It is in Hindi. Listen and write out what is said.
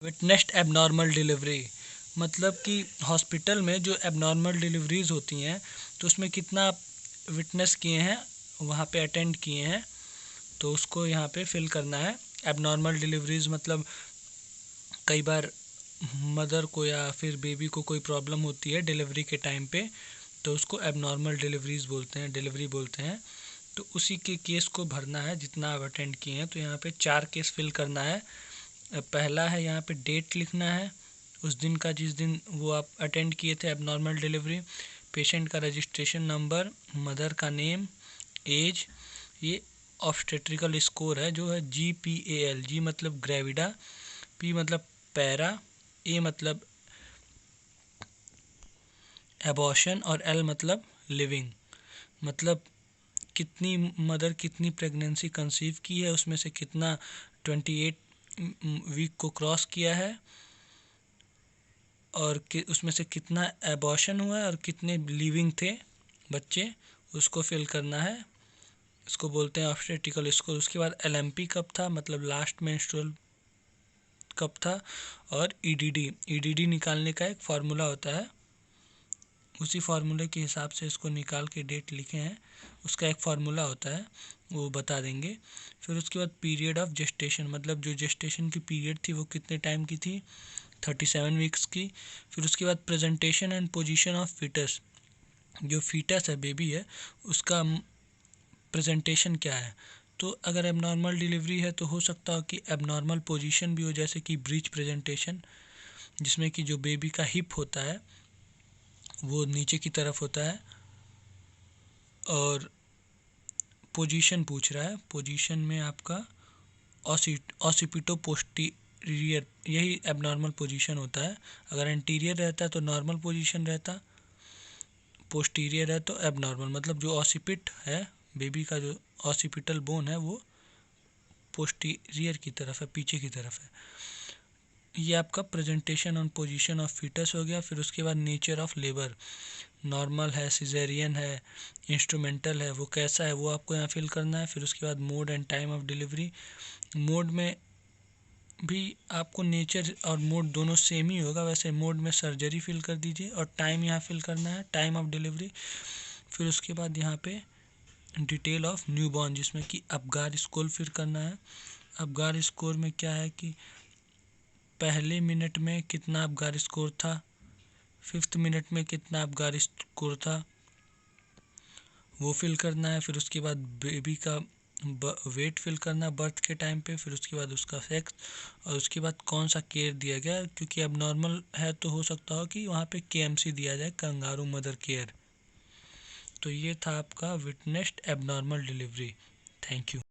विटनेस्ड एबनॉर्मल डिलीवरी मतलब कि हॉस्पिटल में जो एबनॉर्मल डिलीवरीज होती हैं तो उसमें कितना आप विटनेस किए हैं, वहाँ पे अटेंड किए हैं, तो उसको यहाँ पे फिल करना है। एबनॉर्मल डिलीवरीज मतलब कई बार मदर को या फिर बेबी को कोई प्रॉब्लम होती है डिलीवरी के टाइम पे, तो उसको एबनॉर्मल डिलीवरीज बोलते हैं, डिलीवरी बोलते हैं। तो उसी के केस को भरना है जितना आप अटेंड किए हैं। तो यहाँ पे 4 केस फिल करना है। पहला है यहाँ पे डेट लिखना है, उस दिन का जिस दिन वो आप अटेंड किए थे एबनॉर्मल डिलीवरी, पेशेंट का रजिस्ट्रेशन नंबर, मदर का नेम, एज, ये ऑब्स्टेट्रिकल स्कोर है जो है GPAL। जी मतलब ग्रेविडा, P मतलब पैरा, A मतलब एबॉर्शन और L मतलब लिविंग। मतलब कितनी मदर कितनी प्रेगनेंसी कंसीव की है, उसमें से कितना 28 वीक को क्रॉस किया है, और उसमें से कितना एबॉर्शन हुआ है और कितने लिविंग थे बच्चे, उसको फिल करना है। इसको बोलते हैं ऑब्स्टेट्रिकल स्कोर। उसके बाद LMP कब था, मतलब लास्ट मेंस्ट्रुअल कब था, और EDD निकालने का एक फार्मूला होता है, उसी फार्मूले के हिसाब से इसको निकाल के डेट लिखे हैं, उसका एक फार्मूला होता है, वो बता देंगे। फिर उसके बाद पीरियड ऑफ जेस्टेशन, मतलब जो जेस्टेशन की पीरियड थी वो कितने टाइम की थी, 37 वीक्स की। फिर उसके बाद presentation and position of foetus, जो फीटस है, बेबी है, उसका प्रेजेंटेशन क्या है। तो अगर एबनॉर्मल डिलीवरी है तो हो सकता हो कि एबनॉर्मल पोजीशन भी हो, जैसे कि ब्रीच प्रेजेंटेशन, जिसमें कि जो बेबी का हिप होता है वो नीचे की तरफ होता है। और पोजीशन पूछ रहा है, पोजीशन में आपका ऑसिपिटो पोस्टीरियर, यही एबनॉर्मल पोजीशन होता है। अगर एंटीरियर रहता है तो नॉर्मल पोजीशन रहता, पोस्टीरियर है तो एबनॉर्मल। मतलब जो ऑसिपिट है, बेबी का जो ऑसिपिटल बोन है वो पोस्टीरियर की तरफ है, पीछे की तरफ है। ये आपका presentation on position of foetus हो गया। फिर उसके बाद नेचर ऑफ लेबर, नॉर्मल है, सिजेरियन है, इंस्ट्रूमेंटल है, वो कैसा है वो आपको यहाँ फिल करना है। फिर उसके बाद mode and time of delivery, mode में भी आपको नेचर और मोड दोनों सेम ही होगा, वैसे मोड में सर्जरी फिल कर दीजिए, और टाइम यहाँ फिल करना है, टाइम ऑफ डिलीवरी। फिर उसके बाद यहाँ पे डिटेल ऑफ न्यूबॉर्न, जिसमें कि अपगार स्कोर फिल करना है। अपगार स्कोर में क्या है कि पहले मिनट में कितना अपगार स्कोर था, 5th मिनट में कितना अपगार स्कोर था, वो फिल करना है। फिर उसके बाद बेबी का वेट फिल करना बर्थ के टाइम पे। फिर उसके बाद उसका सेक्स, और उसके बाद कौन सा केयर दिया गया, क्योंकि अब नॉर्मल है तो हो सकता हो कि वहाँ पे KMC दिया जाए, कंगारू मदर केयर। तो ये था आपका witnessed abnormal delivery. Thank you.